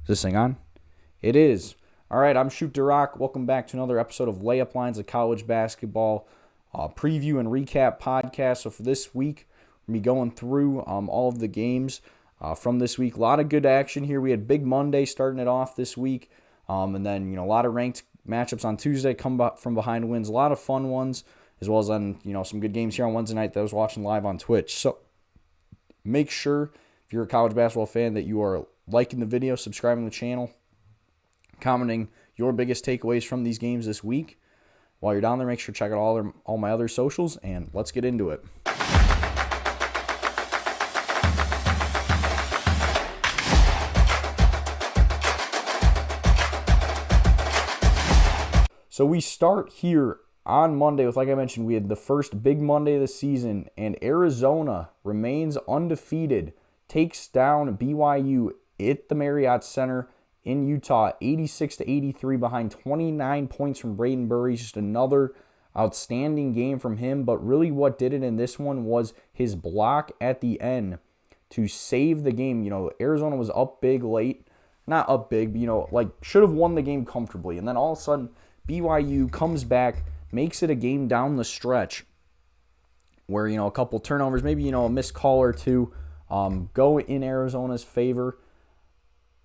Is this thing on? It is. All right, I'm DaRock. Welcome back to another episode of Layup Lines of College Basketball preview and recap podcast. So for this week, we're going to be going through all of the games from this week. A lot of good action here. We had Big Monday starting it off this week, and then a lot of ranked matchups on Tuesday, come from behind wins. A lot of fun ones, as well as then some good games here on Wednesday night that I was watching live on Twitch. So make sure, if you're a college basketball fan, that you are liking the video, subscribing to the channel, commenting your biggest takeaways from these games this week. While you're down there, make sure to check out all my other socials, and let's get into it. So we start here on Monday with, like I mentioned, we had the first big Monday of the season, and Arizona remains undefeated, takes down BYU at the Marriott Center in Utah, 86-83, behind 29 points from Braden Burries. Just another outstanding game from him, but really what did it in this one was his block at the end to save the game. Arizona was up big late, not up big, but should have won the game comfortably, and then all of a sudden BYU comes back, makes it a game down the stretch where a couple turnovers, maybe a missed call or two, go in Arizona's favor.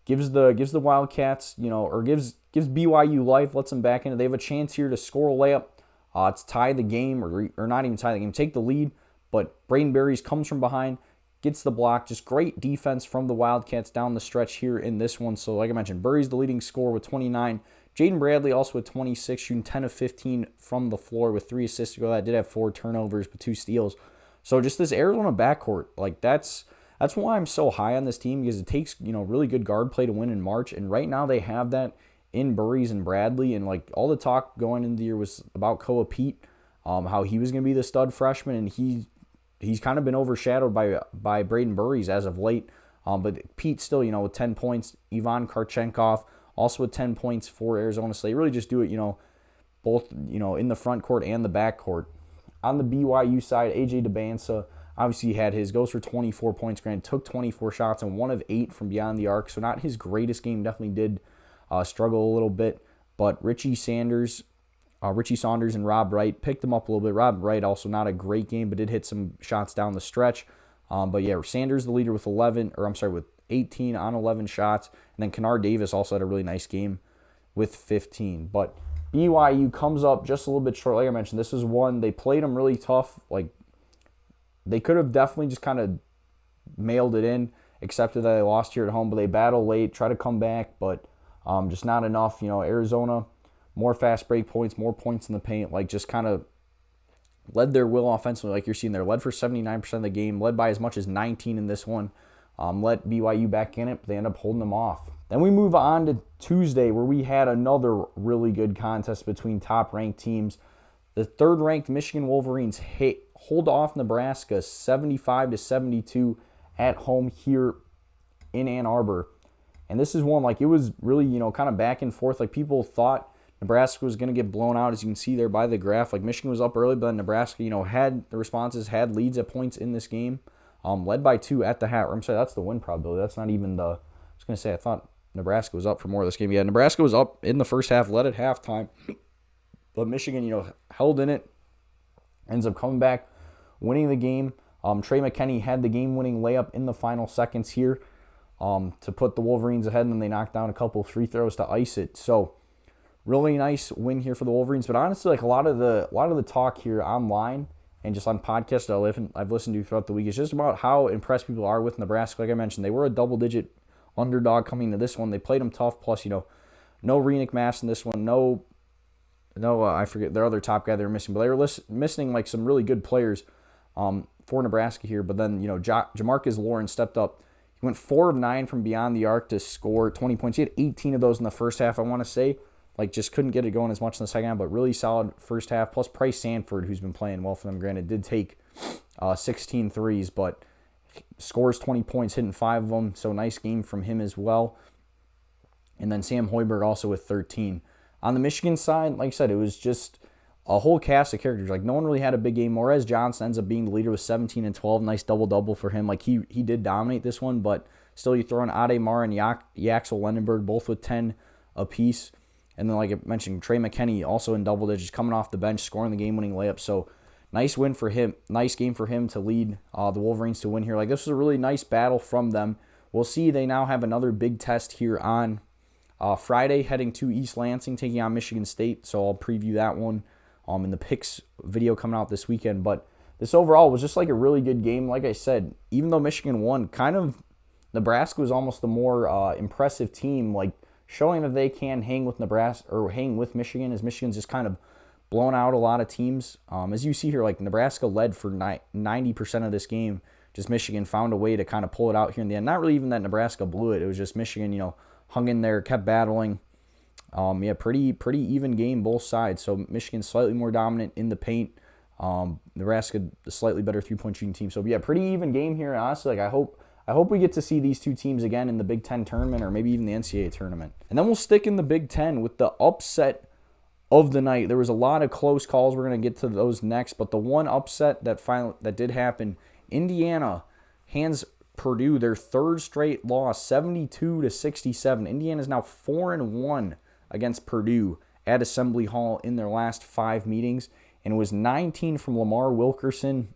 Gives the Wildcats, or gives BYU life, lets them back in. They have a chance here to score a layup, to tie the game, or not even tie the game, take the lead. But Braden Burries comes from behind, gets the block. Just great defense from the Wildcats down the stretch here in this one. So like I mentioned, Burries the leading scorer with 29. Jaden Bradley also with 26, shooting 10 of 15 from the floor with 3 assists to go. That did have 4 turnovers, but 2 steals. So just this Arizona backcourt, that's why I'm so high on this team, because it takes, really good guard play to win in March. And right now they have that in Burries and Bradley. And all the talk going into the year was about Koa Pete, how he was going to be the stud freshman. And he's kind of been overshadowed by Braden Burries as of late. But Pete still, with 10 points. Ivan Karchenkov also with 10 points for Arizona. So they really just do it, both, in the front court and the back court. On the BYU side, AJ DeBansa, obviously, he had goes for 24 points, granted, took 24 shots and 1 of 8 from beyond the arc. So not his greatest game, definitely did struggle a little bit. But Richie Saunders and Rob Wright picked him up a little bit. Rob Wright also not a great game, but did hit some shots down the stretch. But yeah, Sanders the leader with 18 on 11 shots. And then Kennard Davis also had a really nice game with 15. But BYU comes up just a little bit short. Like I mentioned, this was one, they played them really tough. They could have definitely just kind of mailed it in, accepted that they lost here at home, but they battle late, try to come back, but just not enough. Arizona, more fast break points, more points in the paint, just kind of led their will offensively, like you're seeing there. Led for 79% of the game, led by as much as 19 in this one. Let BYU back in it, but they end up holding them off. Then we move on to Tuesday, where we had another really good contest between top-ranked teams. The third-ranked Michigan Wolverines hold off Nebraska 75-72 at home here in Ann Arbor. And this is one, it was really, kind of back and forth. People thought Nebraska was going to get blown out, as you can see there by the graph. Michigan was up early, but then Nebraska, had leads at points in this game, led by 2 at the half. I'm sorry, that's the win probability. That's not even I was going to say, I thought Nebraska was up for more of this game. Yeah, Nebraska was up in the first half, led at halftime. But Michigan, held in it, ends up coming back, winning the game. Trey McKinney had the game-winning layup in the final seconds here to put the Wolverines ahead, and then they knocked down a couple free throws to ice it. So really nice win here for the Wolverines. But honestly, a lot of the talk here online and just on podcasts that I've listened to throughout the week is just about how impressed people are with Nebraska. Like I mentioned, they were a double-digit underdog coming to this one. They played them tough. Plus, no Renick Mass in this one. No, I forget their other top guy they were missing, but they were missing some really good players for Nebraska here. But then Jamarcus Lawrence stepped up. He went 4 of 9 from beyond the arc to score 20 points. He had 18 of those in the first half, I want to say. Just couldn't get it going as much in the second half, but really solid first half. Plus Price Sanford, who's been playing well for them, granted, did take 16 threes, but scores 20 points, hitting 5 of them. So nice game from him as well. And then Sam Hoiberg also with 13. On the Michigan side, like I said, it was just a whole cast of characters. No one really had a big game. Morez Johnson ends up being the leader with 17 and 12. Nice double-double for him. He did dominate this one, but Still, you throw in Ademar and Yaxel Lendenberg, both with 10 apiece. And then, like I mentioned, Trey McKinney also in double digits, coming off the bench, scoring the game-winning layup. So, nice win for him. Nice game for him to lead the Wolverines to win here. Like, this was a really nice battle from them. We'll see. They now have another big test here on Friday, heading to East Lansing, taking on Michigan State. So, I'll preview that one in the picks video coming out this weekend. But this overall was just like a really good game. Like I said, even though Michigan won, kind of Nebraska was almost the more impressive team, like showing that they can hang with Nebraska or hang with Michigan, as Michigan's just kind of blown out a lot of teams. As you see here, like Nebraska led for 90% of this game. Just Michigan found a way to kind of pull it out here in the end. Not really even that Nebraska blew it. It was just Michigan, hung in there, kept battling. Pretty even game both sides. So Michigan slightly more dominant in the paint. Nebraska the slightly better three-point shooting team. So yeah, pretty even game here. And honestly, like I hope we get to see these two teams again in the Big Ten tournament or maybe even the NCAA tournament. And then we'll stick in the Big Ten with the upset of the night. There was a lot of close calls. We're going to get to those next, but the one upset that did happen, Indiana hands Purdue their third straight loss, 72-67. Indiana is now 4-1 against Purdue at Assembly Hall in their last 5 meetings, and it was 19 from Lamar Wilkerson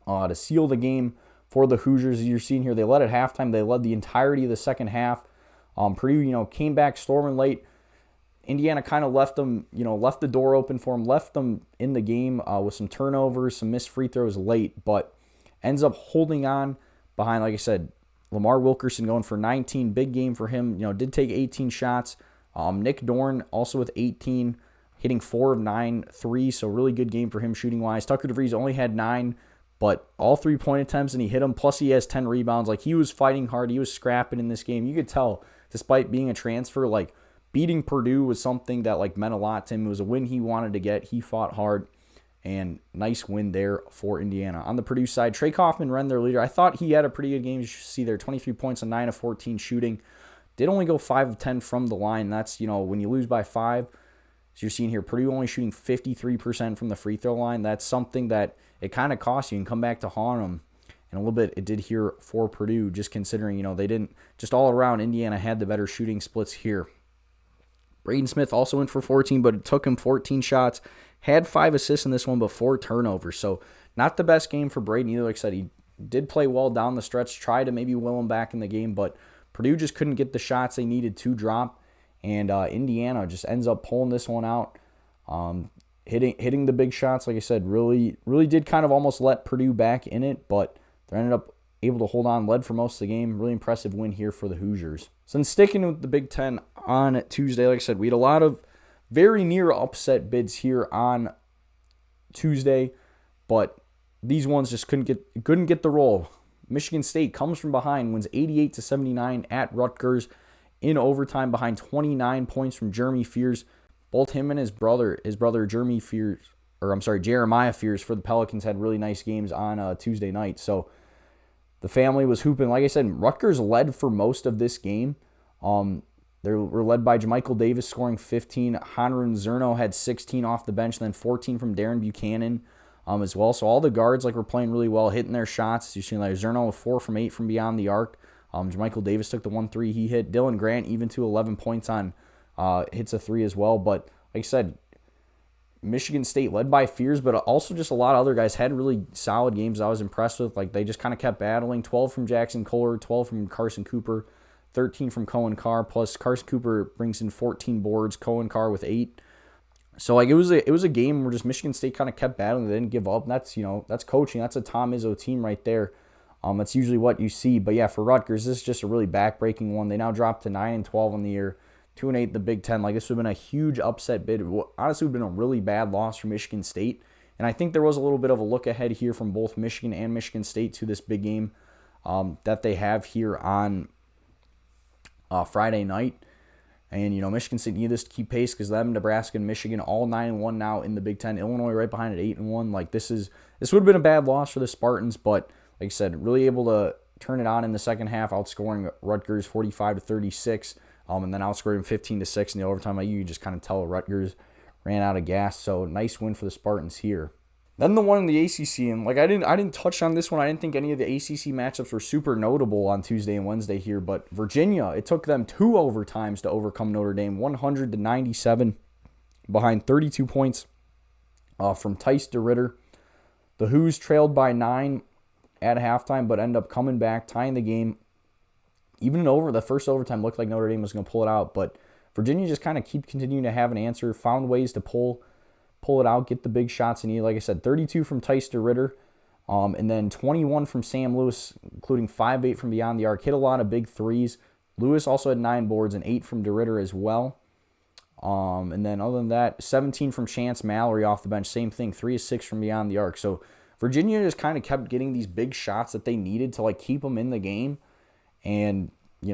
to seal the game for the Hoosiers. As you're seeing here, they led at halftime. They led the entirety of the second half. Purdue, came back storming late. Indiana kind of left them, left the door open for them, left them in the game with some turnovers, some missed free throws late, but ends up holding on behind, like I said, Lamar Wilkerson going for 19. Big game for him. Did take 18 shots. Nick Dorn also with 18, hitting 4 of 9 threes, so really good game for him shooting-wise. Tucker DeVries only had 9, but all 3-point attempts, and he hit them, plus he has 10 rebounds. Like, he was fighting hard. He was scrapping in this game. You could tell, despite being a transfer, like, beating Purdue was something that, like, meant a lot to him. It was a win he wanted to get. He fought hard, and nice win there for Indiana. On the Purdue side, Trey Kaufman ran their leader. I thought he had a pretty good game. You see there, 23 points on 9 of 14 shooting. Did only go 5 of 10 from the line. That's, when you lose by 5, as you're seeing here, Purdue only shooting 53% from the free throw line. That's something that it kind of costs you and come back to haunt them. And a little bit it did here for Purdue, just considering, they didn't, just all around, Indiana had the better shooting splits here. Braden Smith also went for 14, but it took him 14 shots. Had 5 assists in this one, but 4 turnovers. So not the best game for Braden either. Like I said, he did play well down the stretch, tried to maybe will him back in the game, but Purdue just couldn't get the shots they needed to drop. And Indiana just ends up pulling this one out, hitting the big shots. Like I said, really did kind of almost let Purdue back in it, but they ended up able to hold on, led for most of the game. Really impressive win here for the Hoosiers. So then sticking with the Big Ten on Tuesday, like I said, we had a lot of very near upset bids here on Tuesday, but these ones just couldn't get the roll. Michigan State comes from behind, wins 88-79 at Rutgers in overtime behind 29 points from Jeremy Fears. Both him and his brother Jeremiah Fears for the Pelicans had really nice games on Tuesday night. So the family was hooping. Like I said, Rutgers led for most of this game. They were led by JaMychal Davis scoring 15. Hanrun Zerno had 16 off the bench, then 14 from Darren Buchanan as well. So all the guards were playing really well, hitting their shots. You've seen Zerno with 4 from 8 from beyond the arc. JaMychal Davis took the 1-3 he hit. Dylan Grant even to 11 points on hits a 3 as well. But like I said, Michigan State led by Fears, but also just a lot of other guys had really solid games I was impressed with. Like, they just kind of kept battling. 12 from Jackson Kohler, 12 from Carson Cooper, 13 from Cohen Carr, plus Carson Cooper brings in 14 boards, Cohen Carr with 8. So it was a game where just Michigan State kind of kept battling. They didn't give up. That's that's coaching. That's a Tom Izzo team right there. That's usually what you see. But yeah, for Rutgers, this is just a really backbreaking one. They now dropped to 9-12 on the year, 2-8 in the Big Ten. Like, this would have been a huge upset bid. It honestly would have been a really bad loss for Michigan State. And I think there was a little bit of a look ahead here from both Michigan and Michigan State to this big game that they have here on Friday night. And, Michigan State needed this to keep pace because them, Nebraska, and Michigan all 9-1 now in the Big Ten. Illinois right behind at 8-1. Like, this would have been a bad loss for the Spartans, but like I said, really able to turn it on in the second half, outscoring Rutgers 45-36, and then outscoring 15-6 in the overtime. You just kind of tell Rutgers ran out of gas. So nice win for the Spartans here. Then the one in the ACC, and like I didn't touch on this one. I didn't think any of the ACC matchups were super notable on Tuesday and Wednesday here, but Virginia, it took them 2 overtimes to overcome Notre Dame, 100-97, behind 32 points from Tice DeRitter. The Hoos trailed by 9 at halftime, but end up coming back, tying the game. Even the first overtime looked like Notre Dame was going to pull it out, but Virginia just kind of keep continuing to have an answer, found ways to pull it out, get the big shots in need. Like I said, 32 from Tice DeRitter, and then 21 from Sam Lewis, including 5-8 from beyond the arc. Hit a lot of big threes. Lewis also had 9 boards and 8 from DeRitter as well. And then other than that, 17 from Chance Mallory off the bench. Same thing, 3 of 6 from beyond the arc. So Virginia just kind of kept getting these big shots that they needed to like keep them in the game. And,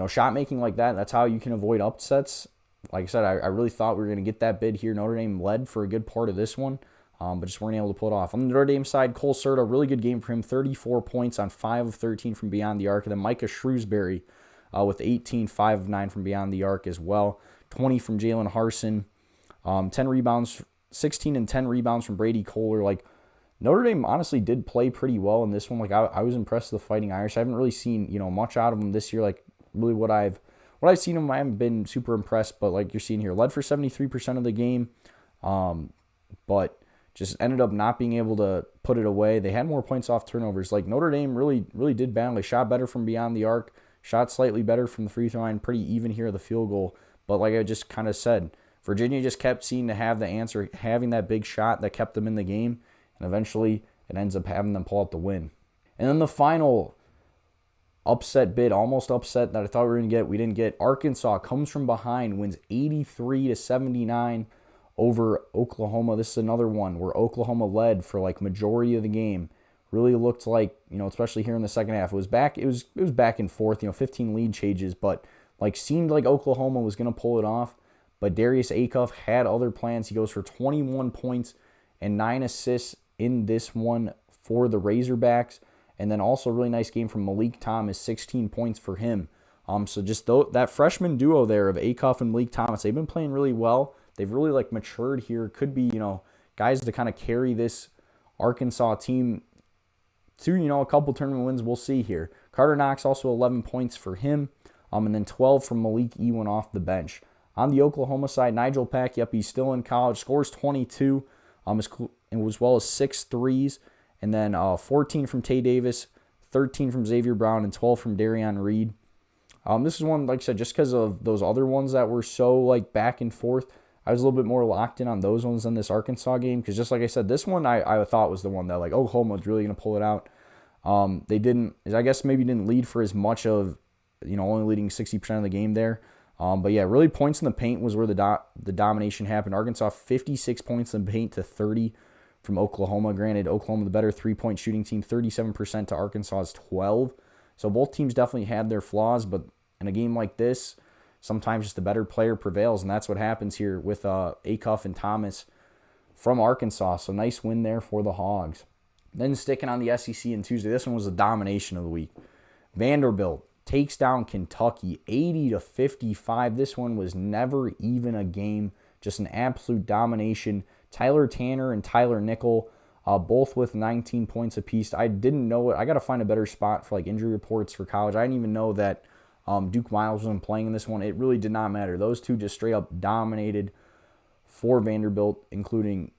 shot making like that, that's how you can avoid upsets. Like I said, I really thought we were going to get that bid here. Notre Dame led for a good part of this one, but just weren't able to pull it off. On the Notre Dame side, Cole Serta, really good game for him, 34 points on 5 of 13 from beyond the arc. And then Micah Shrewsbury with 18, 5 of 9 from beyond the arc as well. 20 from Jalen Harson, 10 rebounds, 16 and 10 rebounds from Brady Kohler. Like, Notre Dame honestly did play pretty well in this one. Like, I was impressed with the Fighting Irish. I haven't really seen, much out of them this year. Like, really what I've seen them, I haven't been super impressed, but like you're seeing here, led for 73% of the game, but just ended up not being able to put it away. They had more points off turnovers. Like, Notre Dame really, really did battle. They shot better from beyond the arc, shot slightly better from the free throw line, pretty even here at the field goal. But like I just kind of said, Virginia just kept seeming to have the answer, having that big shot that kept them in the game, and eventually it ends up having them pull out the win. And then the final upset bid, almost upset that I thought we were going to get, we didn't get. Arkansas comes from behind, wins 83-79 over Oklahoma. This is another one where Oklahoma led for like majority of the game. Really looked like, especially here in the second half, it was back and forth, 15 lead changes, but like seemed like Oklahoma was going to pull it off. But Darius Acuff had other plans. He goes for 21 points and 9 assists in this one for the Razorbacks. And then also a really nice game from Malik Thomas, 16 points for him. So just that freshman duo there of Acuff and Malik Thomas, they've been playing really well. They've really like matured here. Could be, guys to kind of carry this Arkansas team to, a couple tournament wins. We'll see here. Carter Knox also 11 points for him. And then 12 from Malik Ewan off the bench. On the Oklahoma side, Nigel Pack, yep, he's still in college, scores 22, as well as 6 threes. And then 14 from Tay Davis, 13 from Xavier Brown, and 12 from Darian Reed. This is one, like I said, just because of those other ones that were so like back and forth, I was a little bit more locked in on those ones than this Arkansas game. Because just like I said, this one I thought was the one that like Oklahoma was really going to pull it out. They didn't, I guess maybe didn't lead for as much of, only leading 60% of the game there. But yeah, really points in the paint was where the domination happened. Arkansas 56 points in the paint to 30 from Oklahoma. Granted, Oklahoma the better 3-point shooting team, 37% to Arkansas's 12. So both teams definitely had their flaws, but in a game like this, sometimes just the better player prevails, and that's what happens here with Acuff and Thomas from Arkansas. So nice win there for the Hogs. Then sticking on the SEC on Tuesday, this one was the domination of the week. Vanderbilt takes down Kentucky 80-55. This one was never even a game, just an absolute domination. Tyler Tanner and Tyler Nickel, both with 19 points apiece. I didn't know it. I got to find a better spot for like injury reports for college. I didn't even know that Duke Miles wasn't playing in this one. It really did not matter. Those two just straight up dominated for Vanderbilt, including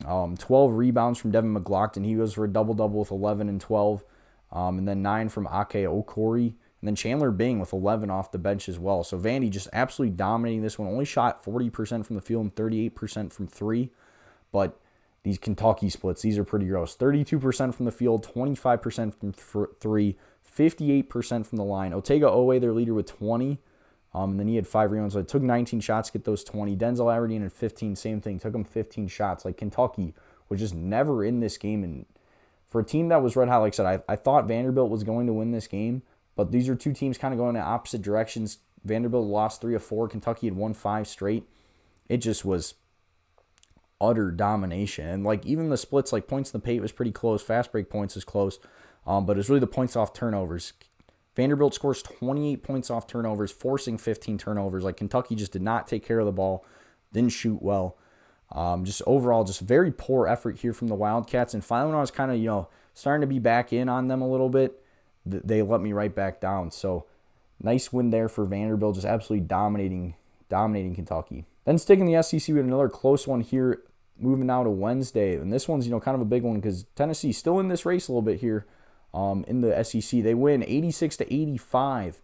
12 rebounds from Devin McLaughlin. He goes for a double-double with 11 and 12. And then 9 from Ake Okori. And then Chandler Bing with 11 off the bench as well. So Vandy just absolutely dominating this one. Only shot 40% from the field and 38% from 3. But these Kentucky splits, these are pretty gross. 32% from the field, 25% from 3, 58% from the line. Otega Owe, their leader, with 20. And then he had 5 rebounds. So it took 19 shots to get those 20. Denzel Aberdeen had 15, same thing. Took him 15 shots. Like, Kentucky was just never in this game. And for a team that was red hot, like I said, I thought Vanderbilt was going to win this game. But these are two teams kind of going in opposite directions. Vanderbilt lost 3 of 4. Kentucky had won 5 straight. It just was utter domination. And like even the splits, like points in the paint was pretty close. Fast break points is close. But it's really the points off turnovers. Vanderbilt scores 28 points off turnovers, forcing 15 turnovers. Like Kentucky just did not take care of the ball, didn't shoot well. Just overall, just very poor effort here from the Wildcats. And finally, when I was kind of, starting to be back in on them a little bit, they let me right back down. So nice win there for Vanderbilt, just absolutely dominating Kentucky. Then sticking the SEC, we had another close one here, moving now to Wednesday. And this one's, kind of a big one because Tennessee's still in this race a little bit here in the SEC. They win 86-85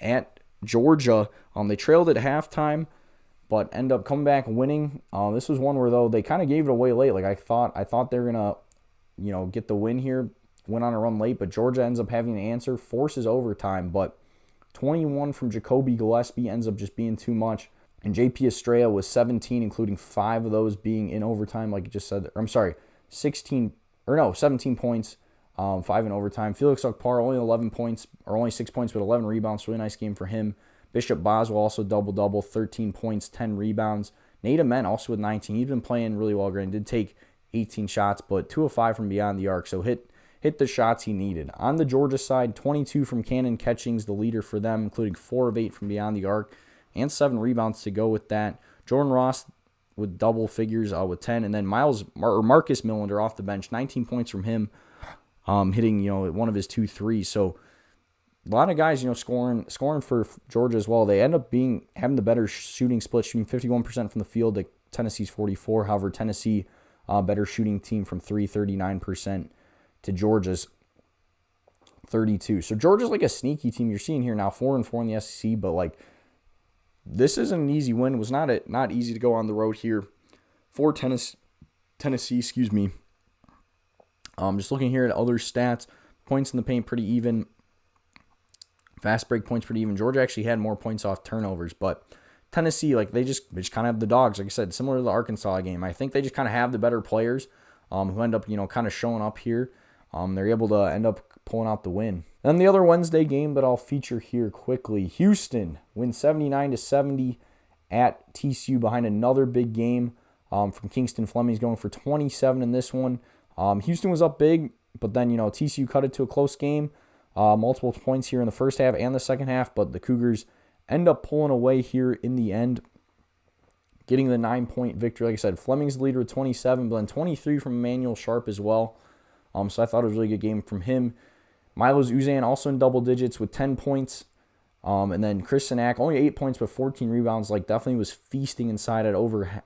at Georgia. They trailed at halftime, but end up coming back and winning. This was one where, though, they kind of gave it away late. Like I thought they were going to, get the win here, went on a run late, but Georgia ends up having to answer, forces overtime, but 21 from Jacoby Gillespie ends up just being too much. And JP Estrella was 17, including 5 of those being in overtime, like I just said. I'm sorry, 17 points, 5 in overtime. Felix Okpara only 11 points, or only 6 points, but 11 rebounds. Really nice game for him. Bishop Boswell also double-double, 13 points, 10 rebounds. Nate Ament also with 19. He's been playing really well. Granted, did take 18 shots, but 2 of 5 from beyond the arc, so hit the shots he needed. On the Georgia side, 22 from Cannon Catchings, the leader for them, including 4 of 8 from beyond the arc, and 7 rebounds to go with that. Jordan Ross with double figures with 10, and then Marcus Millender off the bench, 19 points from him, hitting one of his 2 threes. So a lot of guys scoring for Georgia as well. They end up having the better shooting split, shooting 51% from the field to Tennessee's 44%. However, Tennessee better shooting team from 3, 39% to Georgia's 32%. So Georgia's like a sneaky team. You're seeing here now 4-4 in the SEC, but like this isn't an easy win. It was not easy to go on the road here for Tennessee. Excuse me. Just looking here at other stats, points in the paint pretty even. Fast break points pretty even. Georgia actually had more points off turnovers, but Tennessee, like they just kind of have the dogs. Like I said, similar to the Arkansas game. I think they just kind of have the better players who end up kind of showing up here. They're able to end up pulling out the win. Then the other Wednesday game that I'll feature here quickly, Houston wins 79-70 at TCU behind another big game from Kingston. Fleming's going for 27 in this one. Houston was up big, but then TCU cut it to a close game. Multiple points here in the first half and the second half, but the Cougars end up pulling away here in the end, getting the 9-point victory. Like I said, Fleming's the leader with 27, but then 23 from Emmanuel Sharp as well. So I thought it was a really good game from him. Milos Uzan also in double digits with 10 points. And then Chris Sinak, only 8 points, but 14 rebounds. Like definitely was feasting inside at over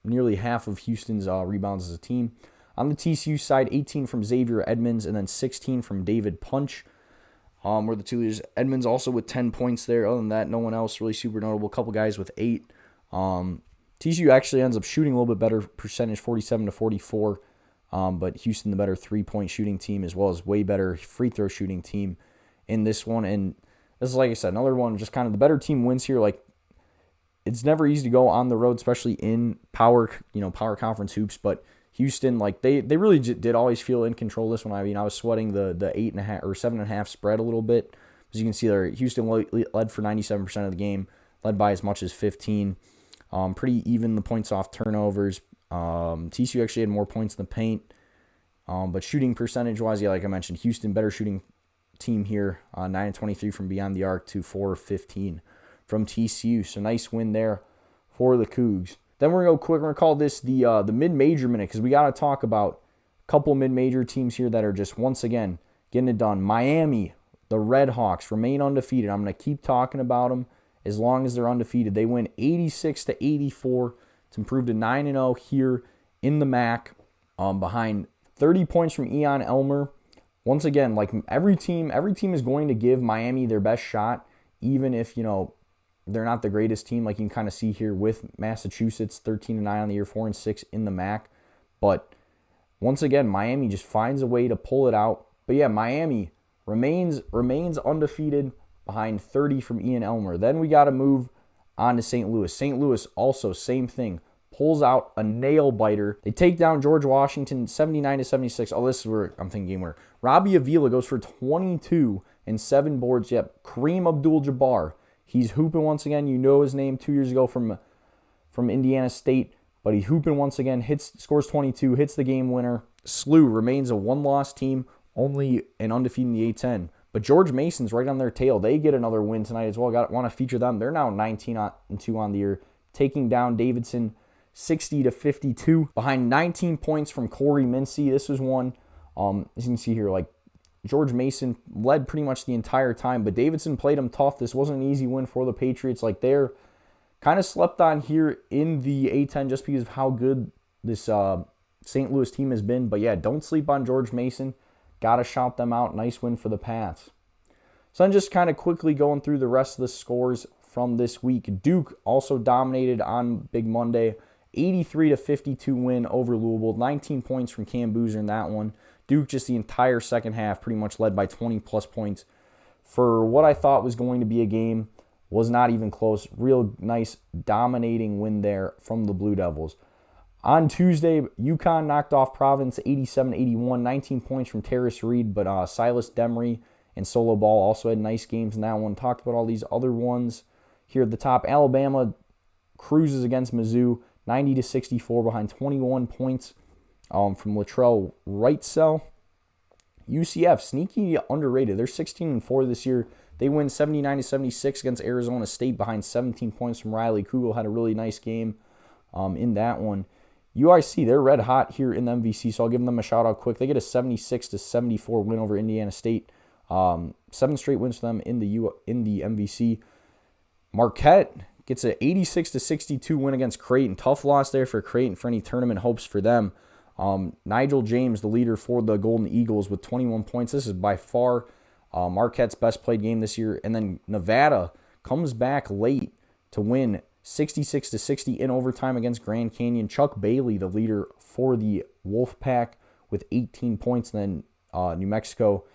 nearly half of Houston's rebounds as a team. On the TCU side, 18 from Xavier Edmonds and then 16 from David Punch. Were the two leaders. Edmonds also with 10 points there. Other than that, no one else really super notable. A couple guys with 8. TCU actually ends up shooting a little bit better percentage, 47-44. But Houston the better 3-point shooting team as well as way better free throw shooting team in this one. And this is, like I said, another one, just kind of the better team wins here. Like it's never easy to go on the road, especially in power conference hoops. But Houston, like they really did always feel in control this one. I mean, I was sweating the 8.5 or 7.5 spread a little bit. As you can see there, Houston led for 97% of the game, led by as much as 15. Pretty even the points off turnovers. TCU actually had more points in the paint. But shooting percentage-wise, yeah, like I mentioned, Houston better shooting team here. 9-23 from beyond the arc to 4-15 from TCU. So nice win there for the Cougs. Then we're going to go quick. We're going to call this the mid-major minute because we got to talk about a couple mid-major teams here that are just, once again, getting it done. Miami, the Red Hawks, remain undefeated. I'm going to keep talking about them as long as they're undefeated. They win 86-84 to improve to 9-0 here in the MAC behind 30 points from Ian Elmer. Once again, like every team is going to give Miami their best shot, even if, they're not the greatest team, like you can kind of see here with Massachusetts, 13-9 on the year, 4-6 in the MAC. But once again, Miami just finds a way to pull it out. But yeah, Miami remains undefeated behind 30 from Ian Elmer. Then we got to move on to St. Louis. St. Louis also, same thing, pulls out a nail-biter. They take down George Washington 79-76. Oh, this is where I'm thinking game winner. Robbie Avila goes for 22 and 7 boards. Yep, Kareem Abdul-Jabbar. He's hooping once again. You know his name 2 years ago from Indiana State. But he's hooping once again. Scores 22, hits the game winner. SLU remains a one-loss team, only an undefeated in the A-10. But George Mason's right on their tail. They get another win tonight as well. Want to feature them. They're now 19-2 on the year, taking down Davidson 60-52. Behind 19 points from Corey Mincy. This was one, as you can see here, like George Mason led pretty much the entire time, but Davidson played him tough. This wasn't an easy win for the Patriots. Like, they're kind of slept on here in the A-10 just because of how good this St. Louis team has been. But yeah, don't sleep on George Mason. Got to shout them out. Nice win for the Pats. So then just kind of quickly going through the rest of the scores from this week. Duke also dominated on Big Monday. 83-52 win over Louisville. 19 points from Cam Boozer in that one. Duke just the entire second half pretty much led by 20-plus points. For what I thought was going to be a game, was not even close. Real nice dominating win there from the Blue Devils. On Tuesday, UConn knocked off Providence 87-81. 19 points from Terrace Reed, but Silas Demery and Solo Ball also had nice games in that one. Talked about all these other ones here at the top. Alabama cruises against Mizzou, 90-64 behind 21 points from Latrell Wrightsell. UCF, sneaky underrated. They're 16-4 this year. They win 79-76 against Arizona State behind 17 points from Riley Kugel. Had a really nice game in that one. UIC, they're red hot here in the MVC, so I'll give them a shout out quick. They get a 76-74 win over Indiana State. 7 straight wins for them in the MVC. Marquette gets an 86-62 win against Creighton. Tough loss there for Creighton for any tournament hopes for them. Nigel James, the leader for the Golden Eagles, with 21 points. This is by far Marquette's best played game this year. And then Nevada comes back late to win 66-60 in overtime against Grand Canyon. Chuck Bailey, the leader for the Wolfpack, with 18 points. And then New Mexico,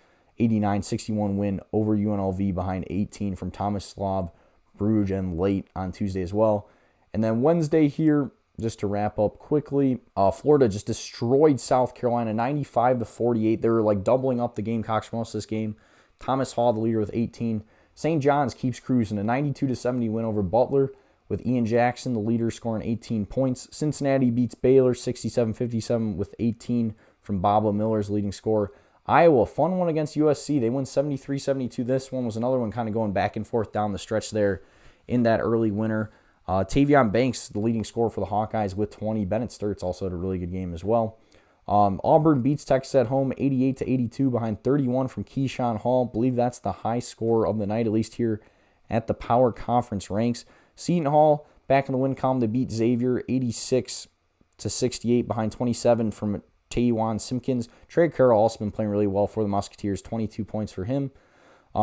89-61 win over UNLV behind 18 from Thomas Slav, Bruges, and late on Tuesday as well. And then Wednesday here, just to wrap up quickly, Florida just destroyed South Carolina 95-48. They were like doubling up the Gamecocks for most of this game. Thomas Hall, the leader, with 18. St. John's keeps cruising, a 92-70 win over Butler, with Ian Jackson, the leader, scoring 18 points. Cincinnati beats Baylor 67-57 with 18 from Bobo Miller's leading scorer. Iowa, fun one against USC. They win 73-72. This one was another one kind of going back and forth down the stretch there in that early winner. Tavion Banks, the leading scorer for the Hawkeyes, with 20. Bennett Sturts also had a really good game as well. Auburn beats Texas at home 88-82 behind 31 from Keyshawn Hall. I believe that's the high score of the night, at least here at the Power Conference ranks. Seton Hall back in the win column. They beat Xavier 86-68 behind 27 from Taewan Simpkins. Trey Carroll also been playing really well for the Musketeers. 22 points for him.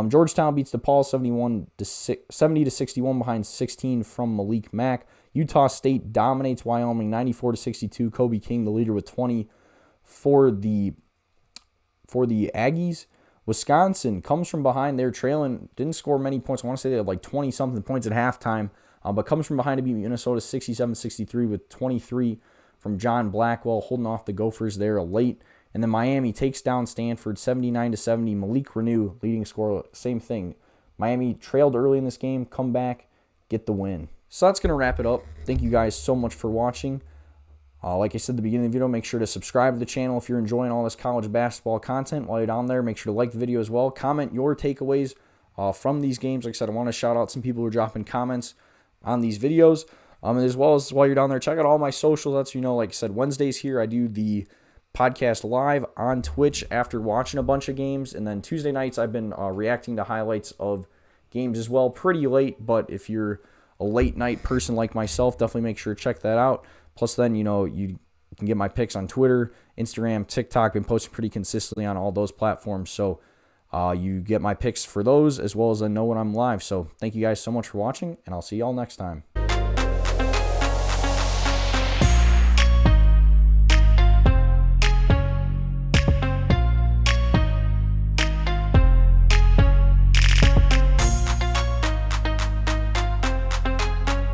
Georgetown beats DePaul 70-61 behind 16 from Malik Mack. Utah State dominates Wyoming 94-62. Kobe King, the leader, with 20 for the Aggies. Wisconsin comes from behind. They're trailing, didn't score many points. I want to say they had like 20-something points at halftime, but comes from behind to beat Minnesota 67-63 with 23 from John Blackwell, holding off the Gophers there late. And then Miami takes down Stanford 79-70. Malik Renew, leading scorer, same thing. Miami trailed early in this game, come back, get the win. So that's going to wrap it up. Thank you guys so much for watching. Like I said at the beginning of the video, make sure to subscribe to the channel if you're enjoying all this college basketball content. While you're down there, make sure to like the video as well. Comment your takeaways from these games. Like I said, I want to shout out some people who are dropping comments on these videos. And as well as while you're down there, check out all my socials. That's, like I said, Wednesdays here, I do the podcast live on Twitch after watching a bunch of games. And then Tuesday nights, I've been reacting to highlights of games as well. Pretty late, but if you're a late night person like myself, definitely make sure to check that out. Plus then, you can get my picks on Twitter, Instagram, TikTok. Been posting pretty consistently on all those platforms. So you get my picks for those as well as I know when I'm live. So thank you guys so much for watching, and I'll see y'all next time.